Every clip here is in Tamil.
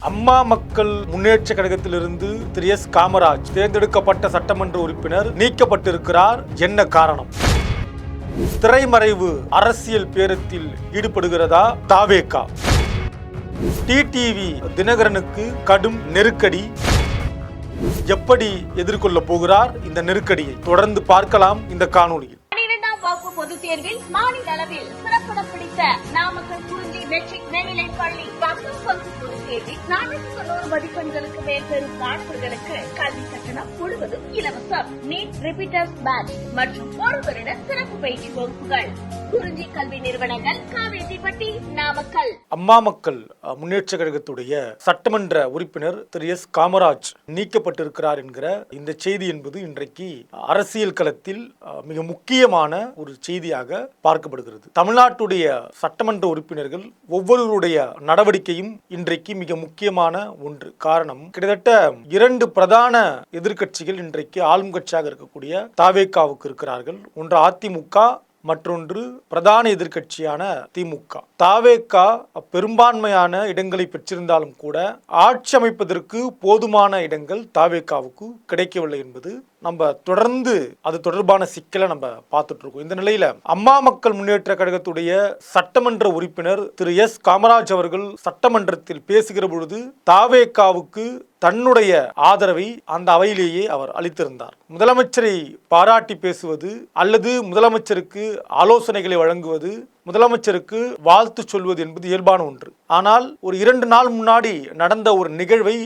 அம்மா மக்கள் முன்னேற்ற கழகத்திலிருந்து திரு எஸ் காமராஜ் தேர்ந்தெடுக்கப்பட்ட சட்டமன்ற உறுப்பினர் நீக்கப்பட்டிருக்கிறார். என்ன காரணம்? திரைமறைவு அரசியல் பேரத்தில் ஈடுபடுகிறதா தாவேகா? டிடிவி தினகரனுக்கு கடும் நெருக்கடி. எப்படி எதிர்கொள்ள போகிறார் இந்த நெருக்கடியை? தொடர்ந்து பார்க்கலாம் இந்த காணொளியில். பொதுத் தேர்வில் மாநில அளவில் சிறப்பிடம் பிடித்த நாமக்கல் குறிஞ்சி மெட்ரிக் மேல்நிலைப் பள்ளி பொதுத் தேர்வில் 490 மதிப்பெண்களுக்கு மேல் பெறும் மாணவர்களுக்கு கல்வி கட்டணம் முழுவதும் இலவசம். நீட் ரிப்பீட்டர்ஸ் பேட்ச் மற்றும் ஒரு வருட சிறப்பு பயிற்சி வகுப்புகள். குறிஞ்சி கல்வி நிறுவனங்கள், காவேரிப்பட்டி, நாமக்கல். அம்மா மக்கள் முன்னேற்ற கழகத்துடைய சட்டமன்ற உறுப்பினர் திரு எஸ் காமராஜ் நீக்கப்பட்டிருக்கிறார் என்கிற இந்த செய்தி என்பது இன்றைக்கு அரசியல் களத்தில் மிக முக்கியமான ஒரு செய்தியாக பார்க்கப்படுகிறது. தமிழ்நாட்டுடைய சட்டமன்ற உறுப்பினர்கள் ஒவ்வொருவருடைய நடவடிக்கையும் இன்றைக்கு மிக முக்கியமான ஒன்று. காரணம், கிட்டத்தட்ட 2 பிரதான எதிர்க்கட்சிகள் இன்றைக்கு ஆளும் கட்சியாக இருக்கக்கூடிய தாவேகாவுக்கு இருக்கிறார்கள். ஒன்று அதிமுக, மற்றொன்று பிரதான எதிர்க்கட்சியான திமுக. தாவேகா பெரும்பான்மையான இடங்களை பெற்றிருந்தாலும் கூட ஆட்சி அமைப்பதற்கு போதுமான இடங்கள் தாவேகாவுக்கு கிடைக்கவில்லை என்பது நம்ம தொடர்ந்து அது தொடர்பான சிக்கலை நம்ம பார்த்துட்டு இருக்கோம். இந்த நிலையில அம்மா மக்கள் முன்னேற்ற கழகத்துடைய சட்டமன்ற உறுப்பினர் திரு எஸ் காமராஜ் அவர்கள் சட்டமன்றத்தில் பேசுகிற பொழுது தாவேகாவுக்கு தன்னுடைய ஆதரவை அந்த அவையிலேயே அவர் அளித்திருந்தார். முதலமைச்சரை பாராட்டி பேசுவது அல்லது முதலமைச்சருக்கு ஆலோசனைகளை வழங்குவது, முதலமைச்சருக்கு வாழ்த்து சொல்வது என்பது இயல்பான ஒன்று. ஆனால் ஒரு 2 நாள் முன்னாடி நடந்த ஒரு நிகழ்வை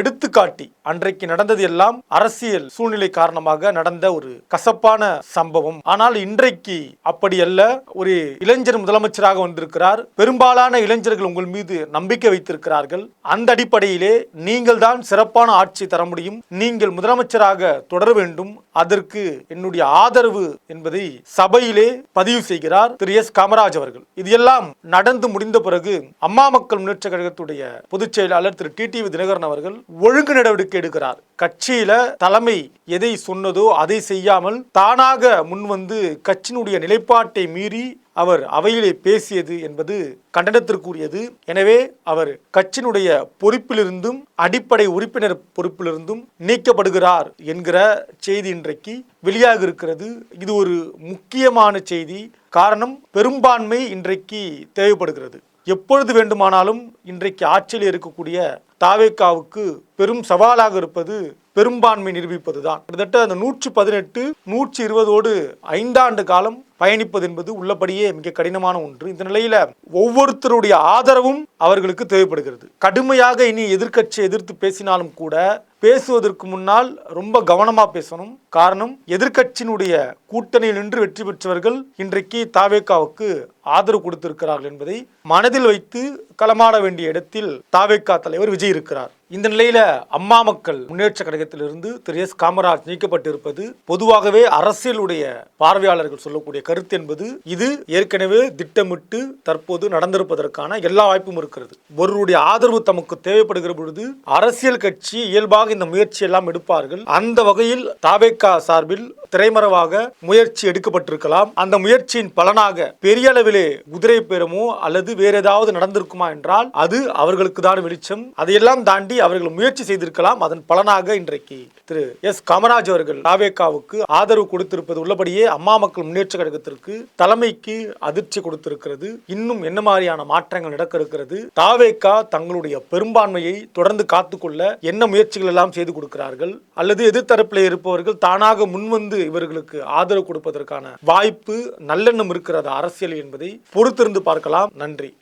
எடுத்துக்காட்டி, அன்றைக்கு நடந்தது எல்லாம் அரசியல் சூழ்நிலை காரணமாக நடந்த ஒரு கசப்பான சம்பவம். ஆனால் இன்றைக்கு அப்படி அல்ல. ஒரு இளைஞர் முதலமைச்சராக வந்திருக்கிறார். பெரும்பாலான இளைஞர்கள் உங்கள் மீது நம்பிக்கை வைத்திருக்கிறார்கள். அந்த அடிப்படையிலே நீங்கள் தான் சிறப்பான ஆட்சி தர முடியும், நீங்கள் முதலமைச்சராக தொடர வேண்டும், அதற்கு என்னுடைய ஆதரவு என்பதை சபையிலே பதிவு செய்கிறார் திரு எஸ் காமராஜ் அவர்கள். இது எல்லாம் நடந்து முடிந்த பிறகு அம்மா மக்கள் முன்னேற்ற கழகத்துடைய பொதுச் செயலாளர் திரு டிடிவி தினகரன் அவர்கள் ஒழுங்கு நடவடிக்கை எடுக்கிறார். கட்சியில தலைமை எதை சொன்னதோ அதை செய்யாமல் தானாக முன்வந்து கட்சியினுடைய நிலைப்பாட்டை மீறி அவர் அவையிலே பேசியது என்பது கண்டனத்திற்குரியது. எனவே அவர் கட்சியினுடைய பொறுப்பிலிருந்தும் அடிப்படை உறுப்பினர் பொறுப்பிலிருந்தும் நீக்கப்படுகிறார் என்கிற செய்தி இன்றைக்கு வெளியாக இருக்கிறது. இது ஒரு முக்கியமான செய்தி. காரணம், பெரும்பான்மை இன்றைக்கு தேவைப்படுகிறது. எப்பொழுது வேண்டுமானாலும் இன்றைக்கு ஆட்சியில் இருக்கக்கூடிய தாவேகாவுக்கு பெரும் சவாலாக இருப்பது பெரும்பான்மை நிரூபிப்பதுதான். கிட்டத்தட்ட அந்த 118, 120 5 ஆண்டு காலம் பயணிப்பது என்பது உள்ளபடியே மிக கடினமான ஒன்று. இந்த நிலையில ஒவ்வொருத்தருடைய ஆதரவும் அவர்களுக்கு தேவைப்படுகிறது. கடுமையாக இனி எதிர்க்கட்சியை எதிர்த்து பேசினாலும் கூட பேசுவதற்கு முன்னால் ரொம்ப கவனமா பேசணும். காரணம், எதிர்க்கட்சியினுடைய கூட்டணியில் நின்று வெற்றி பெற்றவர்கள் இன்றைக்கு தாவேகாவுக்கு ஆதரவு கொடுத்திருக்கிறார்கள் என்பதை மனதில் வைத்து களமாட வேண்டிய இடத்தில் தாவேகா தலைவர் விஜய் இருக்கிறார். இந்த நிலையில அம்மா மக்கள் முன்னேற்ற கழகத்திலிருந்து திரு எஸ் காமராஜ் நீக்கப்பட்டிருப்பது பொதுவாகவே அரசியலுடைய பார்வையாளர்கள் சொல்லக்கூடிய கருத்து என்பது இது ஏற்கனவே திட்டமிட்டு தற்போது நடந்திருப்பதற்கான எல்லா வாய்ப்பும் இருக்கிறது. ஒருவருடைய ஆதரவு தமக்கு தேவைப்படுகிற பொழுது அரசியல் கட்சி இயல்பாக இந்த முயற்சி எல்லாம் எடுப்பார்கள். அந்த வகையில் தாவேகா சார்பில் திரைமறைவாக முயற்சி எடுக்கப்பட்டிருக்கலாம். அந்த முயற்சியின் பலனாக பெரிய அளவிலே குதிரை பேரமோ அல்லது வேற ஏதாவது நடந்திருக்குமா என்றால் அது அவர்களுக்கு தான் வெளிச்சம். அதையெல்லாம் தாண்டி அவர்கள் முயற்சி செய்திருக்கலாம். அதன் பலனாக இன்றைக்கு திரு எஸ் காமராஜ் அவர்கள் தாவேகாவுக்கு ஆதரவு கொடுத்திருப்பது உள்ளபடியே அம்மா மக்கள் முன்னேற்ற கழகத்திற்கு தலைமைக்கு அதிர்ச்சி கொடுத்திருக்கிறது. இன்னும் என்ன மாதிரியான மாற்றங்கள் நடக்க இருக்கிறது? தாவேகா தங்களுடைய பெரும்பான்மையை தொடர்ந்து காத்துக்கொள்ள என்ன முயற்சிகள் எல்லாம் செய்து கொடுக்கிறார்கள், அல்லது எதிர்த்தரப்பில் இருப்பவர்கள் தானாக முன்வந்து இவர்களுக்கு ஆதரவு கொடுப்பதற்கான வாய்ப்பு, நல்லெண்ணம் இருக்கிறது அரசியல் என்பதை பொறுத்திருந்து பார்க்கலாம். நன்றி.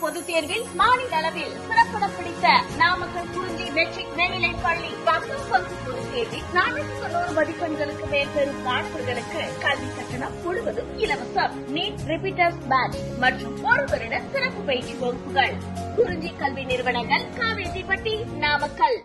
பொதுத் தேர்வில் மாநில அளவில் சிறப்பிடம் பிடித்த நாமக்கல் குறிஞ்சி மெட்ரிக் மேல்நிலைப் பள்ளி பொதுத் தேர்வில் 490 மதிப்பெண்களுக்கு மேல் பெறும் மாணவர்களுக்கு கல்வி கட்டணம் முழுவதும் இலவசம். நீட் ரிப்பீட்டர்ஸ் பேட்ச் மற்றும் ஒரு வருட சிறப்பு பயிற்சி வகுப்புகள். குறிஞ்சி கல்வி நிறுவனங்கள், காவேரிப்பட்டி, நாமக்கல்.